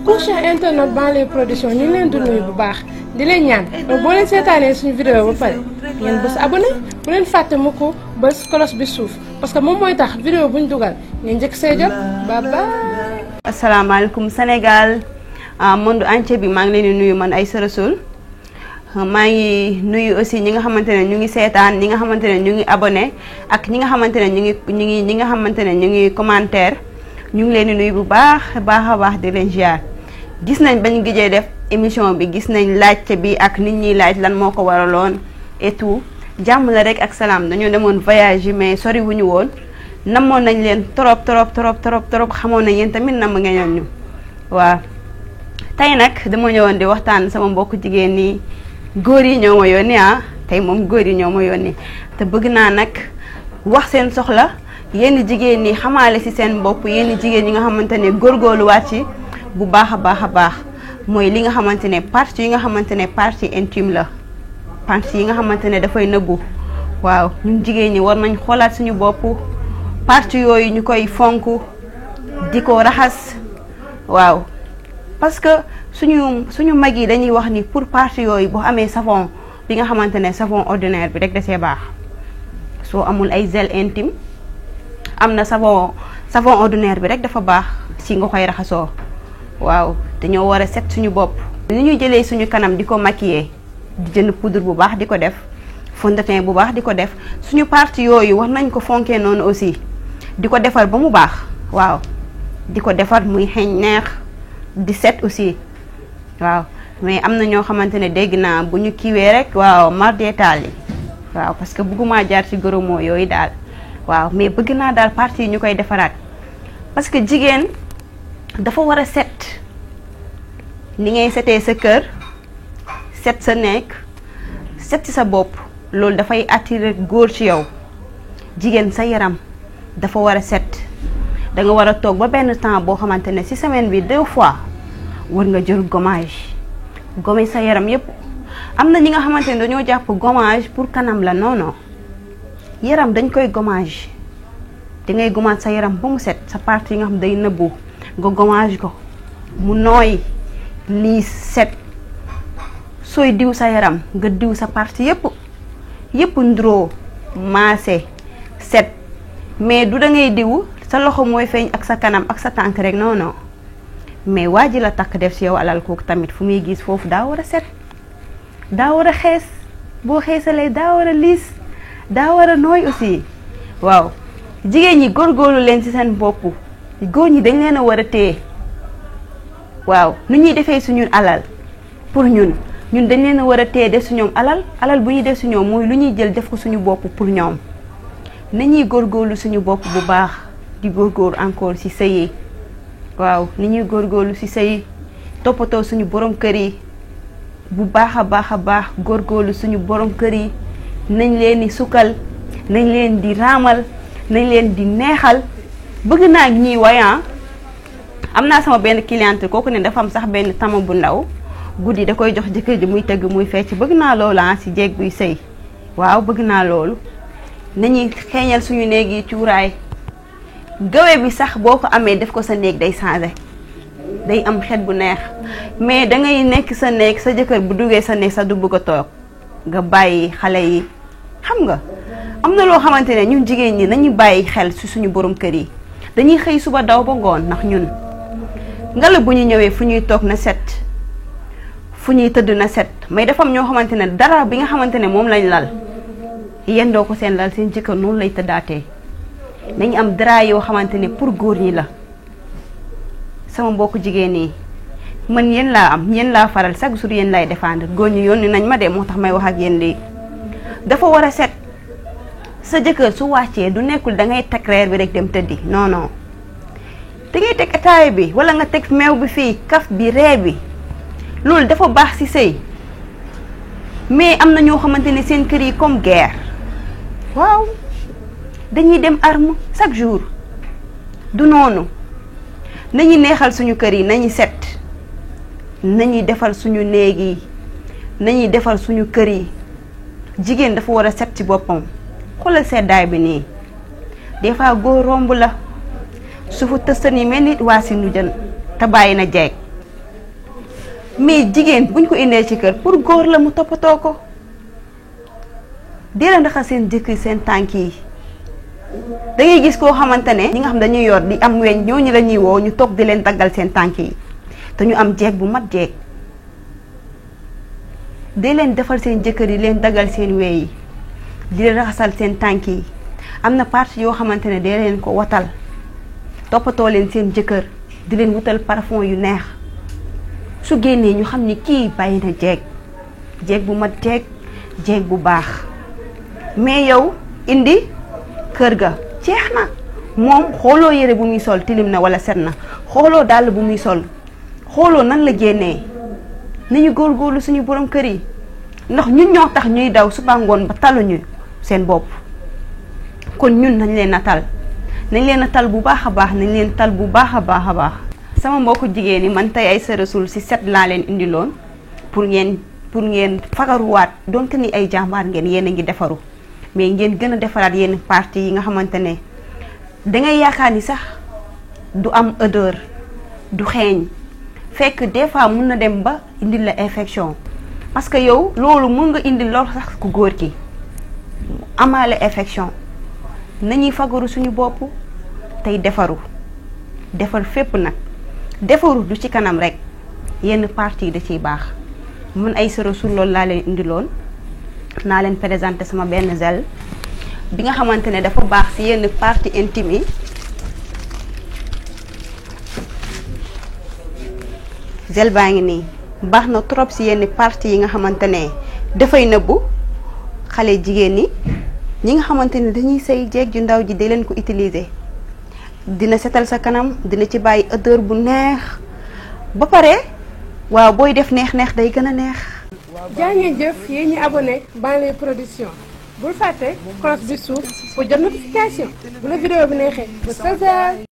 pour cher internet Banlieue Production ñu ngi leen di nuyu bu baax di leen ñaan boo leen seetaanee suñu vidéo ba pare ngeen bës abonné bu leen fàtte mu ko bës cloche bi suuf parce que moom mooy tax vidéo buñ dugal ngeen njëkk see jot bye bye. asalaamaaleykum Sénégal monde entier bi maa ngi leen di nuyu man Aïssa Rassoul maa ngi nuyu aussi ñi nga xamante ne ñu ngi seetaan ñi nga xamante ne ñu ngi abonné ak ñi nga xamante ne ñi nga xamante ne ñu ngi commentaire ñu ngi leen di nuyu bu baax a baax di leen ziar. gis nañ bañ gëjee def émission bi gis nañ laajte bi ak nit ñi laaj lan moo ko waraloon et tout jàmm la rek ak salaam dañoo demoon voyage mais sori wuñu woon namoon nañ leen trop xamoon nañ yéen tamit nam ngeen ñu waaw. tey nag dama ñëwoon di waxtaan sama mbokku jigéen ñi góor yi ñoo ma yónni tey moom góor yi ñoo ma yónni te bëgg naa nag wax seen soxla yenn jigéen ñi xamaale ci seen bopp yenn jigéen ñi nga xamante ne góorgóorluwaat ci bu baax a baax mooy li nga xamante ne partie yi nga xamante ne partie intime la partie yi nga xamante ne dafay nëbbu waaw ñun jigéen ñi war nañ xoolaat suñu bopp partie yooyu ñu koy fonk di ko raxas waaw parce que suñu mag yi dañuy wax ni pour partie yooyu boo amee savon bi nga xamante ne savon ordinaire bi rek da see baax soo amul ay gel intime am na savon ordinaire bi rek dafa baax si nga koy raxasoo waaw dañoo war a set suñu bopp. ni ñuy jëlee suñu kanam di ko maquiller di jënd poudre bu baax di ko def fond de teint bu baax di ko def suñu partie yooyu war nañ ko fonkee noonu aussi di ko defar ba mu baax waaw di ko defar muy xeeñ neex di set aussi waaw. mais am na ñoo xamante ne dégg naa bu ñu kiiwee rek waaw mardeetaal yi waaw parce que bëgguma jaar ci gros mots yooyu daal waaw mais bëgg naa daal partie yi ñu koy defaraat parce que jigéen dafa war a set ni ngay setee sa kër set sa nekk set ci sa bopp loolu dafay attirer góor ci yow. jigéen sa yaram dafa war a set da nga war a toog ba benn temps boo xamante ne ci semaine bi 2 fois war nga jël gommage gommer sa yaram yépp. am na ñi nga xamante ne dañoo jàpp gommage pour kanam la non yaram dañ koy gommage dangay gommage sa yaram ba mu set sa partie yi nga xam day nëbbu nga gommage ko mu nooy liis set sooy diw sa yaram nga diw sa partie yépp ndroo maase set mais du da ngay diw sa loxo mooy feeñ ak sa kanam ak sa tànk rek non mais waa ji la takk def ci yow alal kooku tamit fu muy gis foofu daa war a set daa war a xees boo xeesalee daa war a liis daa war a nooy aussi waaw. jigéen ñi góorgóorlu leen ci seen bopp góor ñi dañ leen a war a téye waaw nu ñuy defee suñu alal pour ñun dañ leen a war a téye def su ñoom alal bu ñuy def su ñoom mooy lu ñuy jël def ko suñu bopp pour ñoom. nañuy góorgóorlu suñu bopp bu baax di góorgóorlu encore ci sëy yi waaw ni ñuy góorgóorlu ci sëy toppatoo suñu borom kër yi bu baax a baax góorgóorlu suñu borom kër yi nañ leen di sukkal nañ leen di raamal nañ leen di neexal. bëgg naa ñii wayan am naa sama benn cliente kooku ne dafa am sax benn tama bu ndaw guddi da koy jox jëkkër ji muy tëgg muy fecc bëgg naa loolu ci jeeg buy sëy waaw bëgg naa loolu. nañuy xeeñal suñu néeg yi cuuraay gawe bi sax boo ko amee def ko sa néeg day changé day am xet bu neex mais dangay nekk sa néeg sa jëkkër bu duggee sa néeg sa du bëgg a toog nga bàyyi xale yi xam nga. am na loo xamante ne ñun jigéen ñi nañu bàyyi xel ci suñu borom kër yi dañuy xëy suba daw ba ngoon ndax ñun ngelaw bu ñu ñëwee fu ñuy toog na set fu ñuy tëdd na set mais dafa am ñoo xamante ne dara bi nga xamante ne moom lañ lal yendoo ko seen lal seen jëkkër noonu lay tëddaatee. nañu am dara yoo xamante ne pour góor ñi la sama mbokku jigéen yi man yéen laa faral chaque jour yéen lay défendre góor ñi yónni nañ ma de moo tax may wax ak yéen léegi dafa war a set. sa jëkkër su wàccee du nekkul da ngay teg reer bi rek dem tëddi non da ngay teg ataaya bi wala nga teg meew bi fii kaf bi reer bi loolu dafa baax ci sëy mais am na ñoo xamante ne seen kër yi comme guerre waaw dañuy dem arme chaque jour du noonu. nañu neexal suñu kër yi nañu set nañuy defal suñu néeg yi nañuy defal suñu kër yi jigéen dafa war a set ci boppam. xoolal seddaay bi nii des fois góor romb la suufu tëstan yi mel ni waa si nu jën te bàyyi na jeeg mais jigéen buñ ko indee ci kër pour góor la mu toppatoo ko. dee leen raxas seen jëkkër seen tànk yi da ngay gis koo xamante ne ñi nga xam dañuy yor di am weñ ñooñu la ñuy woo ñu toog di leen daggal seen tànk yi te ñu am jeeg bu mat jeeg. dee leen defal seen jëkkër yi leen daggal seen wey yi di leen raxasal seen tànk yi am na partie yoo xamante ne dee leen ko watal toppatoo leen seen jëkkër di leen wutal parfum yu neex su génnee ñu xam ni kii bàyyi na jeeg bu mat jeeg bu baax. mais yow indi kër ga jeex na moom xooloo yére bu muy sol tilim na wala set na xooloo dàll bu muy sol xooloo nan la génnee nañu góorgóorlu suñu borom kër yi ndax ñun ñoo tax ñuy daw suba ngoon ba taluñu seen bopp kon ñun nañ leen a tal bu baax a baax nañ leen tal bu baax a baax. sama mbokku jigéen ñi man tey Aïssa Rassoul ci set laa leen indiloon pour ngeen fagaruwaat donte ni ay jàmbaar ngeen yéen a ngi defaru mais ngeen gën a defaraat yenn partie yi nga xamante ne dangay yaakaar ni sax du am odeur du xeeñ fekk des fois mun na dem ba indil la infection parce que yow loolu mun nga indil loolu sax ku góor ki amaale infection. nañuy fagaru suñu bopp tey defar fépp nag defaru du ci kanam rek yenn partie da ciy baax. man Aïssa Rassoul loolu laa leen indiloon naa leen présenté sama benn gel bi nga xamante ne dafa baax ci yenn partie intime yi. gel baa ngi nii baax na trop ci yenn partie yi nga xamante ne dafay nëbbu xale jigéen ñi nga xamante ne dañuy sëy jeeg ju ndaw ji di leen ko utiliser dina setal sa kanam dina ci bàyyi odeur bu neex ba pare. waaw booy def neex day gën a neex. jaa ngeen jëf yéen ñi abonné Banlieue Production bul fàtte cloche bi suuf pour jot notification bu la vidéo bi neexee ba